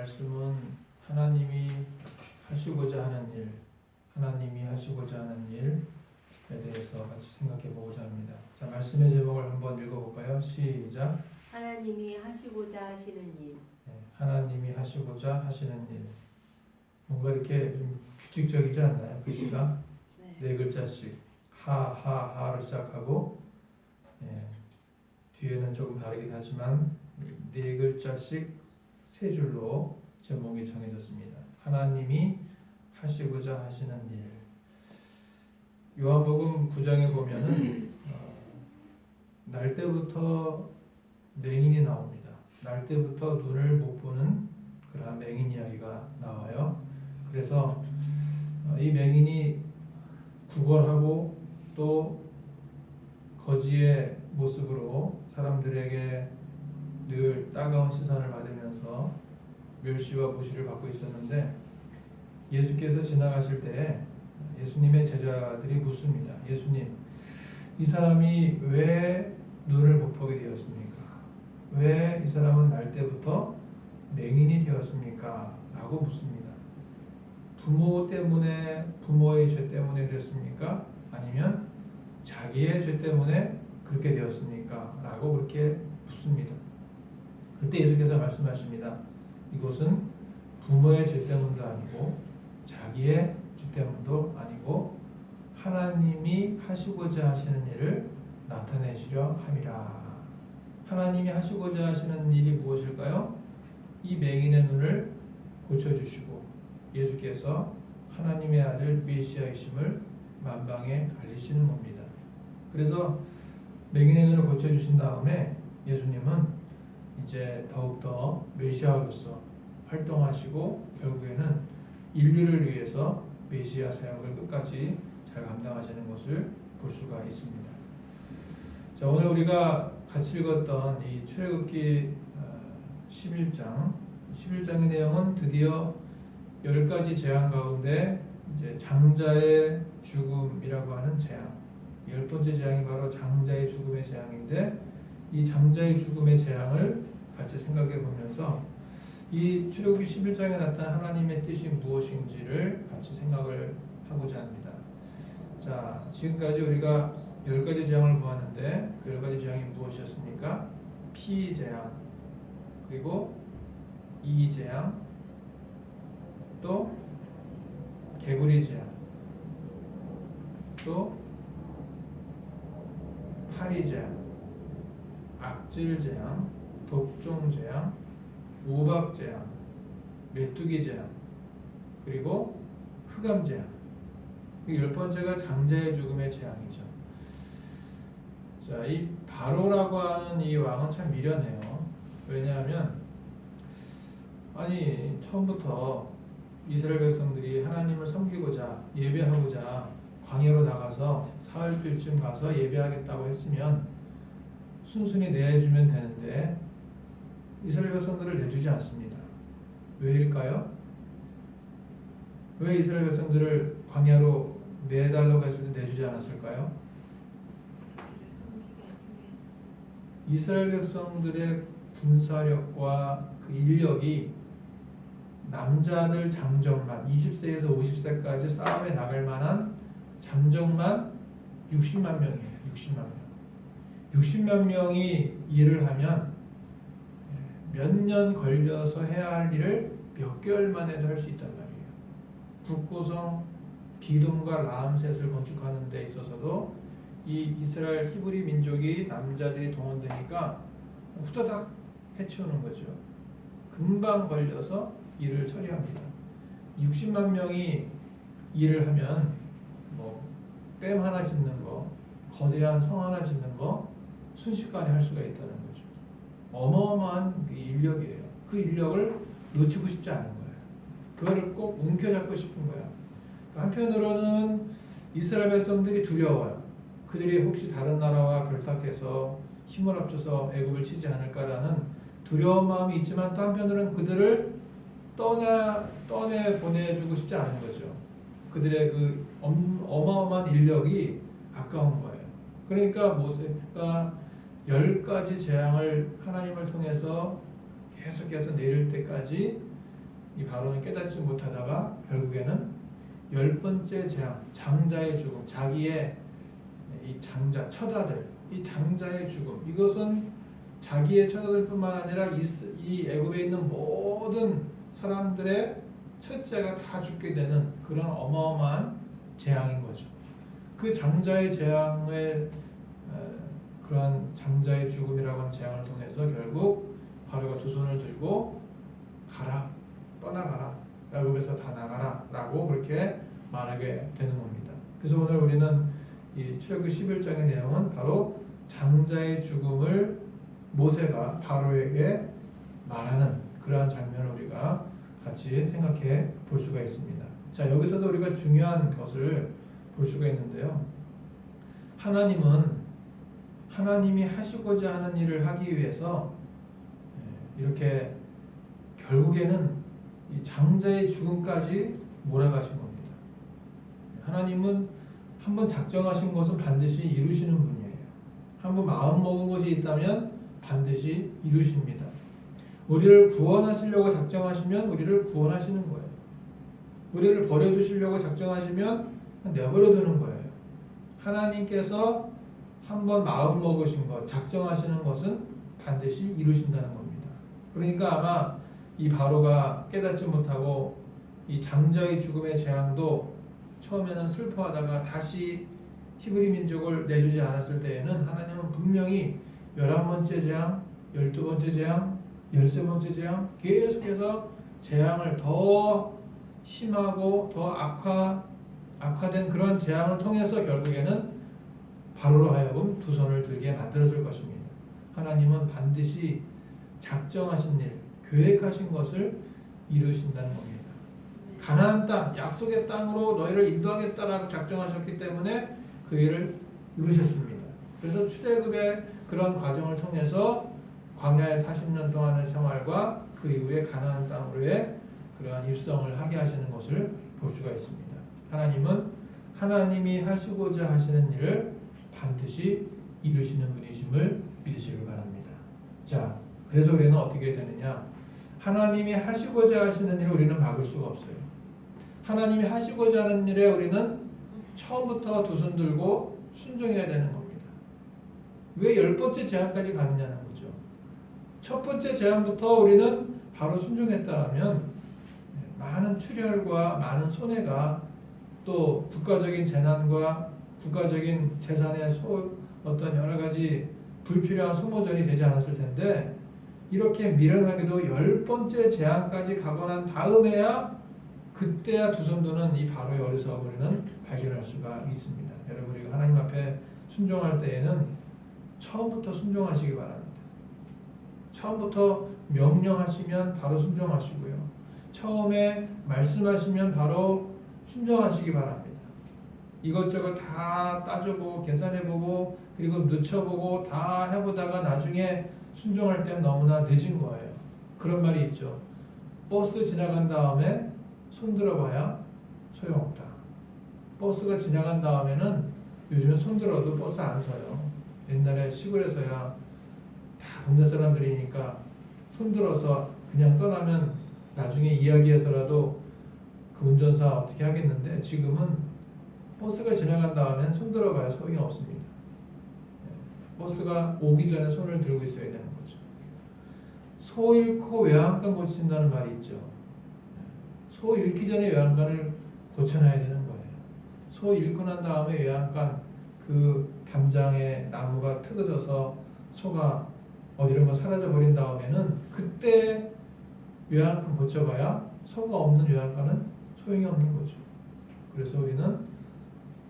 말씀은 하나님이 하시고자 하는 일, 하나님이 하시고자 하는 일에 대해서 같이 생각해 보고자 합니다. 자, 말씀의 제목을 한번 읽어볼까요? 시작. 하나님이 하시고자 하시는 일. 하나님이 하시고자 하시는 일. 뭔가 이렇게 좀 규칙적이지 않나요? 글씨가 네 글자씩 하하하로 시작하고 뒤에는 조금 다르긴 하지만 네 글자씩 세 줄로 제목이 정해졌습니다. 하나님이 하시고자 하시는 일. 요한복음 9장에 보면은 날 때부터 맹인이 나옵니다. 날 때부터 눈을 못 보는 그러한 맹인 이야기가 나와요. 그래서 이 맹인이 구걸하고 또 거지의 모습으로 사람들에게 늘 따가운 시선을 받으면서 멸시와 무시를 받고 있었는데 예수께서 지나가실 때 예수님의 제자들이 묻습니다. 예수님, 이 사람이 왜 눈을 못 보게 되었습니까? 왜 이 사람은 날 때부터 맹인이 되었습니까? 라고 묻습니다. 부모 때문에, 부모의 죄 때문에 그랬습니까? 아니면 자기의 죄 때문에 그렇게 되었습니까? 라고 그렇게 묻습니다. 그때 예수께서 말씀하십니다. 이것은 부모의 죄 때문도 아니고 자기의 죄 때문도 아니고 하나님이 하시고자 하시는 일을 나타내시려 함이라. 하나님이 하시고자 하시는 일이 무엇일까요? 이 맹인의 눈을 고쳐주시고 예수께서 하나님의 아들 메시아이심을 만방에 알리시는 겁니다. 그래서 맹인의 눈을 고쳐주신 다음에 예수님은 이제 더욱더 메시아로서 활동하시고 결국에는 인류를 위해서 메시아 사역을 끝까지 잘 감당하시는 것을 볼 수가 있습니다. 자, 오늘 우리가 같이 읽었던 이 출애굽기 11장의 내용은 드디어 10가지 재앙 가운데 이제 장자의 죽음이라고 하는 재앙, 10번째 재앙이 바로 장자의 죽음의 재앙인데 이 장자의 죽음의 재앙을 같이 생각해 보면서 이 출애굽기 11장에 나타난 하나님의 뜻이 무엇인지를 같이 생각을 하고자 합니다. 자, 지금까지 우리가 10가지 재앙을 보았는데 그 10가지 재앙이 무엇이었습니까? 피 재앙, 그리고 이 재앙, 또 개구리 재앙, 또 파리 재앙, 악질 재앙, 독종 재앙, 우박 재앙, 메뚜기 재앙, 그리고 흑암 재앙. 10번째가 장자의 죽음의 재앙이죠. 자, 이 바로라고 하는 이 왕은 참 미련해요. 왜냐하면 아니 처음부터 이스라엘 백성들이 하나님을 섬기고자 예배하고자 광야로 나가서 사흘쯤 가서 예배하겠다고 했으면 순순히 내주면 되는데 이스라엘 백성들을 내주지 않습니다. 왜일까요? 왜 이스라엘 백성들을 광야로 내달라고 했을 때 내주지 않았을까요? 이스라엘 백성들의 군사력과 그 인력이 남자들 장정만 20세에서 50세까지 싸움에 나갈 만한 장정만 60만 명이에요. 60만 명. 60만 명이 일을 하면 몇 년 걸려서 해야 할 일을 몇 개월 만에도 할 수 있단 말이에요. 북구성 비돔과 라암셋을 건축하는 데 있어서도 이 이스라엘 히브리 민족이 남자들이 동원되니까 후다닥 해치우는 거죠. 금방 걸려서 일을 처리합니다. 60만 명이 일을 하면 댐 하나 짓는 거, 거대한 성 하나 짓는 거 순식간에 할 수가 있다는 거죠. 어마어마한 인력이에요. 그 인력을 놓치고 싶지 않은 거예요. 그거를 꼭 움켜잡고 싶은 거야. 한편으로는 이스라엘 백성들이 두려워요. 그들이 혹시 다른 나라와 결탁해서 힘을 합쳐서 애굽을 치지 않을까라는 두려운 마음이 있지만 또 한편으로는 그들을 떠내 보내주고 싶지 않은 거죠. 그들의 그 어마어마한 인력이 아까운 거예요. 그러니까 모세가 10가지 재앙을 하나님을 통해서 계속해서 내릴 때까지 이 바로는 깨닫지 못하다가 결국에는 10번째 재앙, 장자의 죽음, 자기의 이 장자, 처자들, 이 장자의 죽음, 이것은 자기의 처자들뿐만 아니라 이 애굽에 있는 모든 사람들의 첫째가 다 죽게 되는 그런 어마어마한 재앙인 거죠. 그 장자의 재앙을 그러한 장자의 죽음이라고 하는 재앙을 통해서 결국 바로가 두 손을 들고 가라, 떠나가라, 애굽에서 다 나가라 라고 그렇게 말하게 되는 겁니다. 그래서 오늘 우리는 이 출애굽기 11장의 내용은 바로 장자의 죽음을 모세가 바로에게 말하는 그러한 장면을 우리가 같이 생각해 볼 수가 있습니다. 자, 여기서도 우리가 중요한 것을 볼 수가 있는데요. 하나님이 하시고자 하는 일을 하기 위해서 이렇게 결국에는 이 장자의 죽음까지 몰아가신 겁니다. 하나님은 한번 작정하신 것은 반드시 이루시는 분이에요. 한번 마음 먹은 것이 있다면 반드시 이루십니다. 우리를 구원하시려고 작정하시면 우리를 구원하시는 거예요. 우리를 버려두시려고 작정하시면 내버려두는 거예요. 하나님께서 한번 마음 먹으신 것, 작정하시는 것은 반드시 이루신다는 겁니다. 그러니까 아마 이 바로가 깨닫지 못하고 이 장자의 죽음의 재앙도 처음에는 슬퍼하다가 다시 히브리 민족을 내주지 않았을 때에는 하나님은 분명히 11번째 재앙, 12번째 재앙, 13번째 재앙 계속해서 재앙을 더 심하고 더 악화된 그런 재앙을 통해서 결국에는 바로로 하여금 두 손을 들게 만들었을 것입니다. 하나님은 반드시 작정하신 일, 계획하신 것을 이루신다는 겁니다. 가나안 땅, 약속의 땅으로 너희를 인도하겠다라고 작정하셨기 때문에 그 일을 이루셨습니다. 그래서 출애굽의 그런 과정을 통해서 광야의 40년 동안의 생활과 그 이후에 가나안 땅으로의 그러한 입성을 하게 하시는 것을 볼 수가 있습니다. 하나님은 하나님이 하시고자 하시는 일을 반드시 이루시는 분이심을 믿으시길 바랍니다. 자, 그래서 우리는 어떻게 되느냐? 하나님이 하시고자 하시는 일을 우리는 막을 수가 없어요. 하나님이 하시고자 하는 일에 우리는 처음부터 두 손 들고 순종해야 되는 겁니다. 왜 10번째 재앙까지 가느냐는 거죠. 첫 번째 재앙부터 우리는 바로 순종했다 하면 많은 출혈과 많은 손해가 또 국가적인 재난과 국가적인 재산의 어떤 여러 가지 불필요한 소모전이 되지 않았을 텐데 이렇게 미련하게도 10번째 재앙까지 가고 난 다음에야 그때야 두 손 드는 이 바로의 어리석음을 우리는 발견할 수가 있습니다. 여러분 우리가 하나님 앞에 순종할 때에는 처음부터 순종하시기 바랍니다. 처음부터 명령하시면 바로 순종하시고요. 처음에 말씀하시면 바로 순종하시기 바랍니다. 이것저것 다 따져보고 계산해보고 그리고 늦춰보고 다 해보다가 나중에 순종할 때는 너무나 늦은 거예요. 그런 말이 있죠. 버스 지나간 다음에 손들어봐야 소용없다. 버스가 지나간 다음에는 요즘에 손들어도 버스 안 서요. 옛날에 시골에서야 다 동네 사람들이니까 손들어서 그냥 떠나면 나중에 이야기해서라도 그 운전사 어떻게 하겠는데 지금은 버스가 지나간 다음엔 손들어봐야 소용이 없습니다. 버스가 오기 전에 손을 들고 있어야 되는 거죠. 소 잃고 외양간 고친다는 말이 있죠. 소 잃기 전에 외양간을 고쳐놔야 되는 거예요. 소 잃고 난 다음에 외양간 그 담장에 나무가 트어져서 소가 어디론가 사라져 버린 다음에는 그때 외양간 고쳐봐야 소가 없는 외양간은 소용이 없는 거죠. 그래서 우리는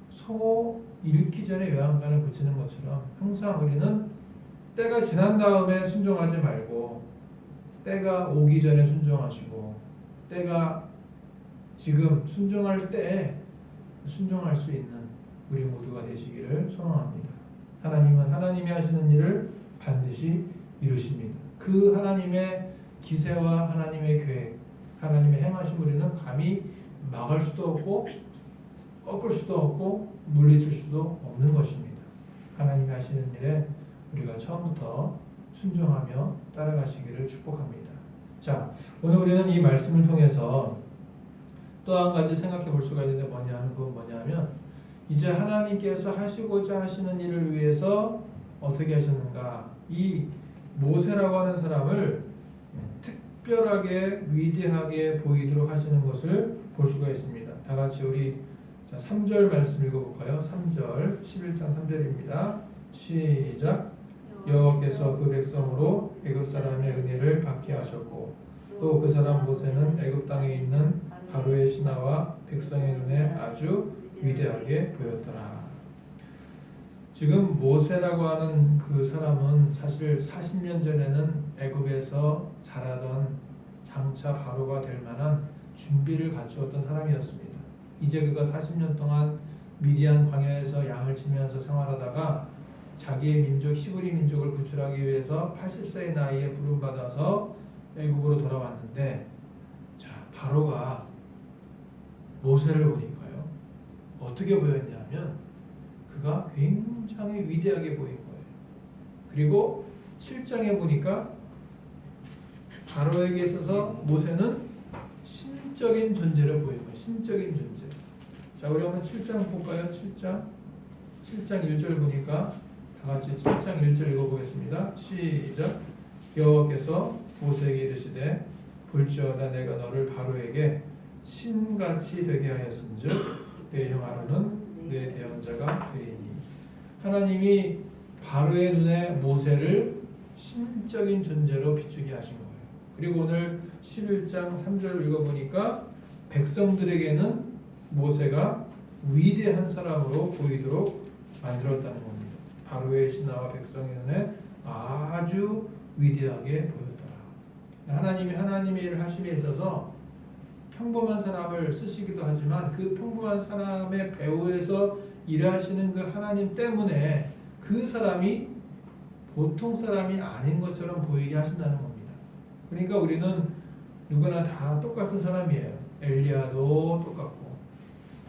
소 잃기 전에 외양간을 고치는 것처럼 항상 우리는 때가 지난 다음에 순종하지 말고 때가 오기 전에 순종하시고 때가 지금 순종할 때에 순종할 수 있는 우리 모두가 되시기를 소망합니다. 하나님은 하나님이 하시는 일을 반드시 이루십니다. 그 하나님의 기세와 하나님의 계획, 하나님의 행하심 우리는 감히 막을 수도 없고 꺾을 수도 없고 물리칠 수도 없는 것입니다. 하나님이 하시는 일에 우리가 처음부터 순종하며 따라가시기를 축복합니다. 자, 오늘 우리는 이 말씀을 통해서 또 한 가지 생각해 볼 수가 있는데 그건 뭐냐면 이제 하나님께서 하시고자 하시는 일을 위해서 어떻게 하셨는가? 이 모세라고 하는 사람을 특별하게 위대하게 보이도록 하시는 것을 볼 수가 있습니다. 다 같이 우리 3절 말씀 읽어볼까요? 3절 11장 3절입니다. 시작. 여호와께서 그 백성으로 애굽 사람의 은혜를 받게 하셨고 또 그 사람 모세는 애굽 땅에 있는 바로의 신하와 백성의 눈에 아주 위대하게 보였더라. 지금 모세라고 하는 그 사람은 사실 40년 전에는 애굽에서 자라던 장차 바로가 될 만한 준비를 갖추었던 사람이었습니다. 이제 그가 40년 동안 미디안 광야에서 양을 치면서 생활하다가 자기의 민족 히브리 민족을 구출하기 위해서 80세의 나이에 부름받아서 애굽으로 돌아왔는데, 자, 바로가 모세를 보니까요 어떻게 보였냐면 그가 굉장히 위대하게 보인 거예요. 그리고 7장에 보니까 바로에게 있어서 모세는 신적인 존재를 보인 거예요. 신적인 존재. 자, 우리 한번 7장 볼까요? 7장 1절 보니까 다 같이 7장 1절 읽어보겠습니다. 시작. 여호와께서 모세에게 이르시되 볼지어다 내가 너를 바로에게 신같이 되게 하였은즉 내 형 아론은 내 대언자가 되리니. 하나님이 바로의 눈에 모세를 신적인 존재로 비추게 하신 거예요. 그리고 오늘 11장 3절을 읽어보니까 백성들에게는 모세가 위대한 사람으로 보이도록 만들었다는 겁니다. 바로의 신하와 백성의 눈에 아주 위대하게 보였더라. 하나님이 하나님의 일을 하심에 있어서 평범한 사람을 쓰시기도 하지만 그 평범한 사람의 배후에서 일하시는 그 하나님 때문에 그 사람이 보통 사람이 아닌 것처럼 보이게 하신다는 겁니다. 그러니까 우리는 누구나 다 똑같은 사람이에요. 엘리야도 똑같고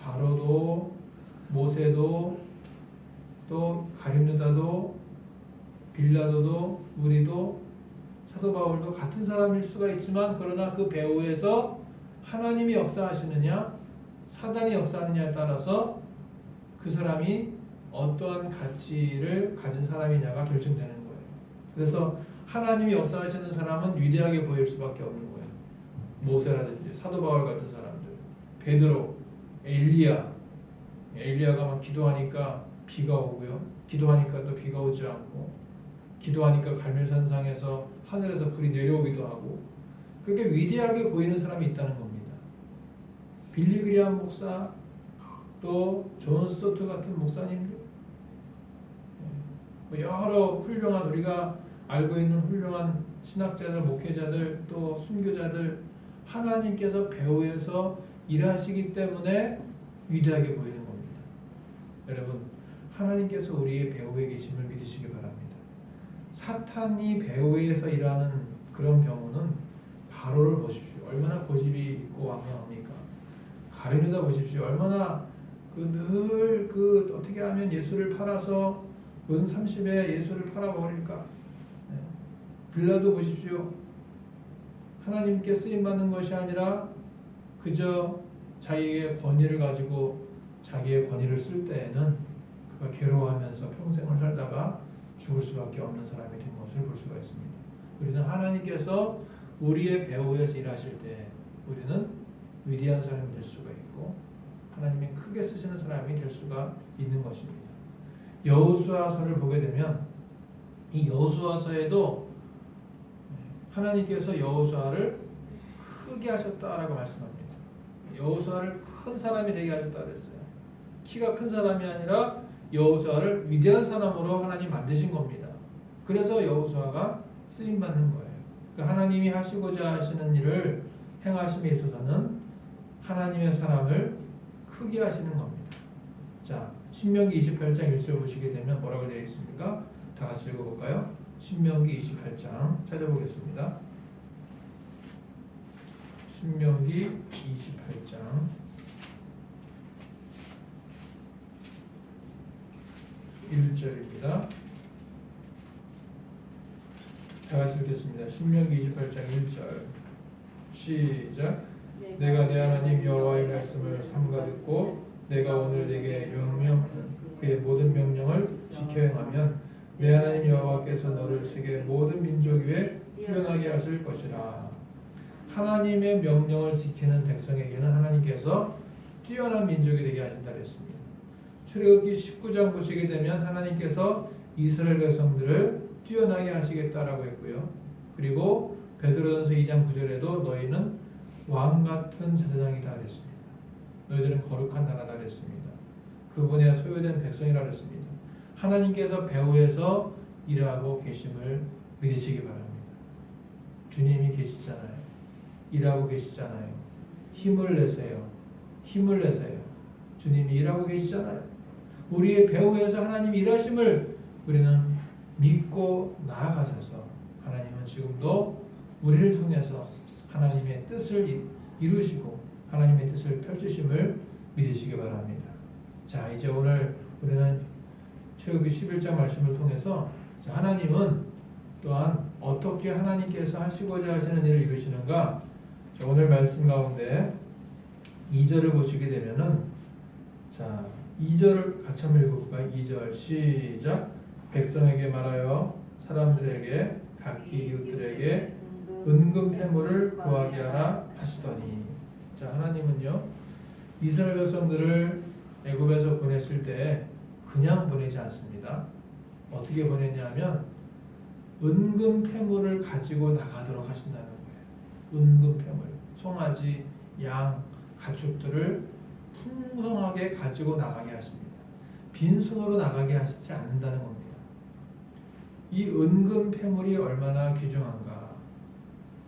바로도 모세도 또 가룟유다도 빌라도도 우리도 사도 바울도 같은 사람일 수가 있지만 그러나 그 배후에서 하나님이 역사하시느냐 사단이 역사하느냐에 따라서 그 사람이 어떠한 가치를 가진 사람이냐가 결정되는 거예요. 그래서 하나님이 역사하시는 사람은 위대하게 보일 수밖에 없는 거예요. 모세라든지 사도 바울 같은 사람들, 베드로, 엘리야가 막 기도하니까 비가 오고요. 기도하니까 또 비가 오지 않고, 기도하니까 갈멜산상에서 하늘에서 불이 내려오기도 하고, 그렇게 위대하게 보이는 사람이 있다는 겁니다. 빌리 그리함 목사, 또 존 스토트 같은 목사님들, 여러 훌륭한 우리가 알고 있는 훌륭한 신학자들, 목회자들, 또 순교자들, 하나님께서 배후에서 일하시기 때문에 위대하게 보이는 겁니다. 여러분, 하나님께서 우리의 배후에 계심을 믿으시기 바랍니다. 사탄이 배후에서 일하는 그런 경우는 바로를 보십시오. 얼마나 고집이 있고 왕성합니까? 가룟유다 보십시오. 얼마나 늘 어떻게 하면 예수를 팔아서 은 30에 예수를 팔아버릴까? 빌라도 보십시오. 하나님께 쓰임받는 것이 아니라 그저 자기의 권위를 가지고 자기의 권위를 쓸 때에는 그가 괴로워하면서 평생을 살다가 죽을 수밖에 없는 사람이 된 것을 볼 수가 있습니다. 우리는 하나님께서 우리의 배후에서 일하실 때 우리는 위대한 사람이 될 수가 있고 하나님이 크게 쓰시는 사람이 될 수가 있는 것입니다. 여호수아서를 보게 되면 이 여호수아서에도 하나님께서 여호수아를 크게 하셨다라고 말씀합니다. 여호수아를 큰 사람이 되게 하셨다 그랬어요. 키가 큰 사람이 아니라 여호수아를 위대한 사람으로 하나님 만드신 겁니다. 그래서 여호수아가 쓰임 받는 거예요. 그러니까 하나님이 하시고자 하시는 일을 행하심에 있어서는 하나님의 사람을 크게 하시는 겁니다. 자, 신명기 28장 1절 보시게 되면 뭐라고 되어 있습니까? 다 같이 읽어볼까요? 신명기 28장 찾아보겠습니다. 신명기 28장 1절입니다. 다 같이 읽겠습니다. 신명기 28장 1절 시작. 내가 내 하나님 여호와의 말씀을 삼가 듣고 내가 오늘 내게 명령 그의 모든 명령을 지켜 행하면 내 하나님 여호와께서 너를 세계 모든 민족 위에 뛰어나게 하실 것이라. 하나님의 명령을 지키는 백성에게는 하나님께서 뛰어난 민족이 되게 하신다 그랬습니다. 출애굽기 19장 보시게 되면 하나님께서 이스라엘 백성들을 뛰어나게 하시겠다라고 했고요. 그리고 베드로전서 2장 9절에도 너희는 왕 같은 제사장이다 그랬습니다. 너희들은 거룩한 나라다 그랬습니다. 그분의 소유된 백성이라 그랬습니다. 하나님께서 배후에서 일하고 계심을 믿으시기 바랍니다. 주님이 계시잖아요. 일하고 계시잖아요. 힘을 내세요. 힘을 내세요. 주님이 일하고 계시잖아요. 우리의 배후에서 하나님이 일하심을 우리는 믿고 나아가셔서 하나님은 지금도 우리를 통해서 하나님의 뜻을 이루시고 하나님의 뜻을 펼치심을 믿으시기 바랍니다. 자, 이제 오늘 우리는 출애굽기 11장 말씀을 통해서 하나님은 또한 어떻게 하나님께서 하시고자 하시는 일을 이루시는가? 자, 오늘 말씀 가운데 2절을 보시게 되면은 자, 2절을 같이 한번 읽어볼까요? 2절 시작. 백성에게 말하여 사람들에게 각기 이웃들에게 은금 패물을 구하게 하라 하시더니. 자, 하나님은요 이스라엘 백성들을 애굽에서 보냈을 때 그냥 보내지 않습니다. 어떻게 보냈냐면 은금 패물을 가지고 나가도록 하신다는 거예요. 은금 패물, 송아지, 양, 가축들을 풍성하게 가지고 나가게 하십니다. 빈손으로 나가게 하시지 않는다는 겁니다. 이 은금 패물이 얼마나 귀중한가.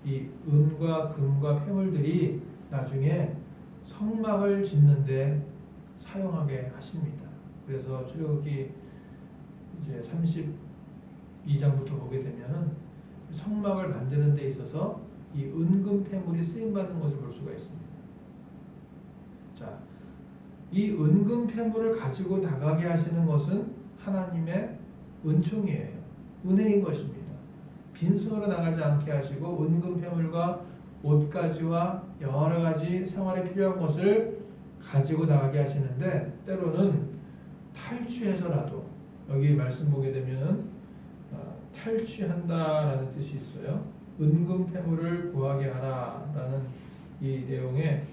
이 은과 금과 패물들이 나중에 성막을 짓는데 사용하게 하십니다. 그래서 출애굽기 이제 32장부터 보게 되면 성막을 만드는 데 있어서 이 은금 패물이 쓰임 받는 것을 볼 수가 있습니다. 자, 이 은금 패물을 가지고 나가게 하시는 것은 하나님의 은총이에요. 은혜인 것입니다. 빈손으로 나가지 않게 하시고 은금 패물과 옷가지와 여러 가지 생활에 필요한 것을 가지고 나가게 하시는데 때로는 탈취해서라도 여기 말씀 보게 되면 탈취한다라는 뜻이 있어요. 은금 패물을 구하게 하라라는 이 내용에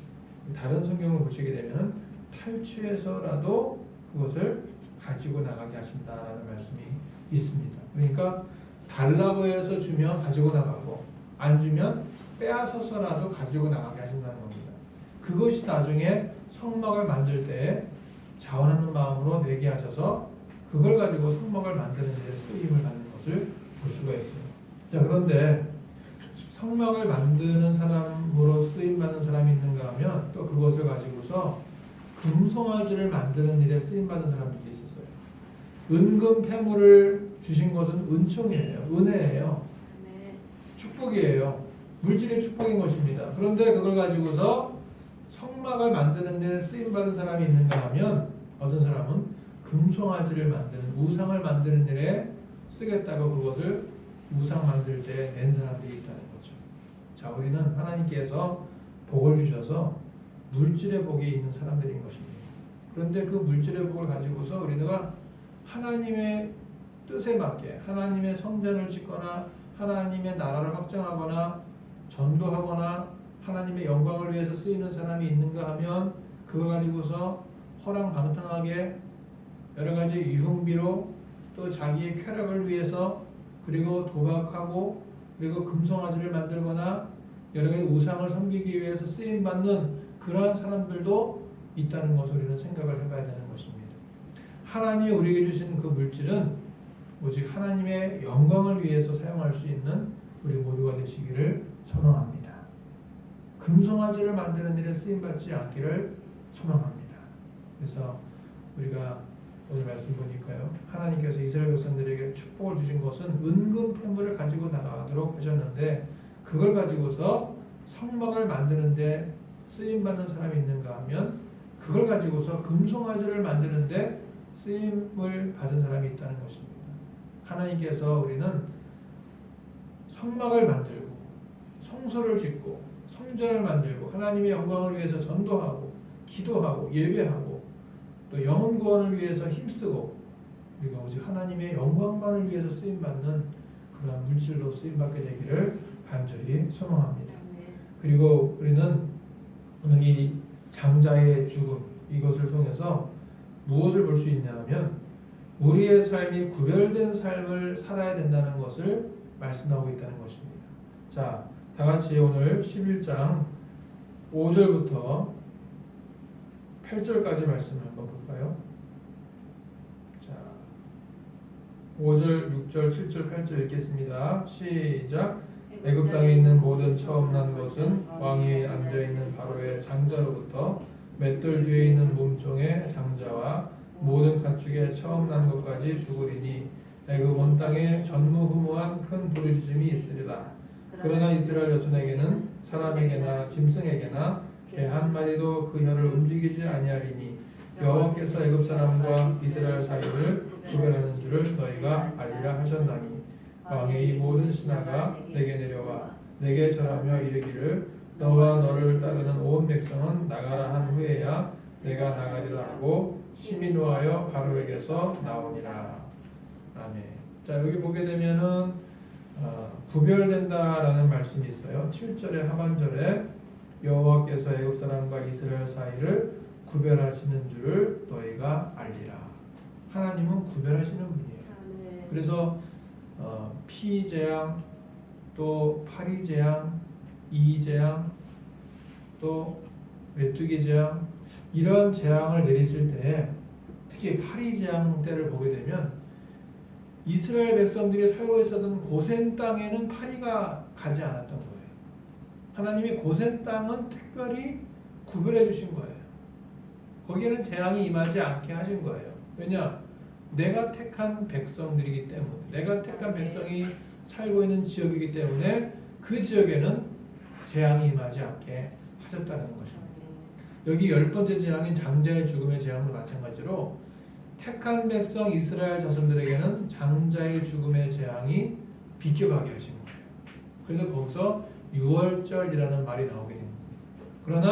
다른 성경을 보시게 되면 탈취해서라도 그것을 가지고 나가게 하신다라는 말씀이 있습니다. 그러니까 달라고 해서 주면 가지고 나가고 안 주면 빼앗아서라도 가지고 나가게 하신다는 겁니다. 그것이 나중에 성막을 만들 때 자원하는 마음으로 내게 하셔서 그걸 가지고 성막을 만드는 데 쓰임을 받는 것을 볼 수가 있어요. 자, 그런데 성막을 만드는 사람으로 쓰임 받는 사람이 있는가 하면 또 그것을 가지고서 금송아지를 만드는 일에 쓰임 받는 사람들이 있었어요. 은금 패물을 주신 것은 은총이에요. 은혜예요. 축복이에요. 물질의 축복인 것입니다. 그런데 그걸 가지고서 성막을 만드는 데 쓰임 받은 사람이 있는가 하면 어떤 사람은 금송아지를 만드는 우상을 만드는 일에 쓰겠다고 그것을 우상 만들 때 낸 사람들이 있다는 거죠. 자, 우리는 하나님께서 복을 주셔서 물질의 복이 있는 사람들인 것입니다. 그런데 그 물질의 복을 가지고서 우리가 하나님의 뜻에 맞게 하나님의 성전을 짓거나 하나님의 나라를 확장하거나 전도하거나 하나님의 영광을 위해서 쓰이는 사람이 있는가 하면 그걸 가지고서 허랑방탕하게 여러 가지 유흥비로 또 자기의 쾌락을 위해서 그리고 도박하고 그리고 금송아지를 만들거나 여러 가지 우상을 섬기기 위해서 쓰임받는 그러한 사람들도 있다는 것을 우리는 생각을 해봐야 되는 것입니다. 하나님이 우리에게 주신 그 물질은 오직 하나님의 영광을 위해서 사용할 수 있는 우리 모두가 되시기를 소망합니다. 금송아지를 만드는 일에 쓰임받지 않기를 소망합니다. 그래서 우리가 오늘 말씀 보니까요, 하나님께서 이스라엘 백성들에게 축복을 주신 것은 은금 패물을 가지고 나가도록 하셨는데 그걸 가지고서 성막을 만드는데 쓰임받는 사람이 있는가 하면 그걸 가지고서 금송아지를 만드는데 쓰임을 받은 사람이 있다는 것입니다. 하나님께서 우리는 성막을 만들고 성소를 짓고 성전을 만들고 하나님의 영광을 위해서 전도하고 기도하고 예배하고 또 영혼 구원을 위해서 힘쓰고 우리가 오직 하나님의 영광만을 위해서 쓰임받는 그러한 물질로 쓰임받게 되기를 간절히 소망합니다. 그리고 우리는 오늘 이 장자의 죽음 이것을 통해서 무엇을 볼 수 있냐면 우리의 삶이 구별된 삶을 살아야 된다는 것을 말씀하고 있다는 것입니다. 자, 다 같이 오늘 11장 5절부터 8절까지 말씀을 한번 볼까요? 자, 5절, 6절, 7절, 8절 읽겠습니다. 시작. 애굽 땅에 있는 모든 처음 난 것은 왕 위에 앉아 있는 바로의 장자로부터 맷돌 뒤에 있는 몸종의 장자와 모든 가축의 처음 난 것까지 죽으리니 애굽 온 땅에 전무후무한 큰 부르짖음이 있으리라. 그러나 이스라엘 자손에게는 사람에게나 짐승에게나 개 한 마리도 그 혀를 움직이지 아니하리니 여호와께서 애굽 사람과 이스라엘 사이를 구별하는 줄을 너희가 알리라 하셨나니 왕의 이 모든 신하가 내게 내려와 내게 절하며 이르기를 너와 너를 따르는 온 백성은 나가라 한 후에야 내가 나가리라 하고 심히 노하여 바로에게서 나오니라. 아멘. 자, 여기 보게 되면은 구별된다라는 말씀이 있어요. 7절의 하반절에 여호와께서 애굽 사람과 이스라엘 사이를 구별하시는 줄을 너희가 알리라. 하나님은 구별하시는 분이에요. 그래서 피재앙, 또 파리재앙, 이재앙, 또 메뚜기 재앙 이런 재앙을 내리실 때 특히 파리재앙 때를 보게 되면 이스라엘 백성들이 살고 있었던 고센 땅에는 파리가 가지 않았던 거예요. 하나님이 고센 땅은 특별히 구별해 주신 거예요. 거기에는 재앙이 임하지 않게 하신 거예요. 왜냐? 내가 택한 백성들이기 때문에, 내가 택한 백성이 살고 있는 지역이기 때문에 그 지역에는 재앙이 임하지 않게 하셨다는 것입니다. 여기 10번째 재앙인 장자의 죽음의 재앙도 마찬가지로 택한 백성 이스라엘 자손들에게는 장자의 죽음의 재앙이 비껴가게 하신 거예요. 그래서 거기서 유월절이라는 말이 나오게 됩니다. 그러나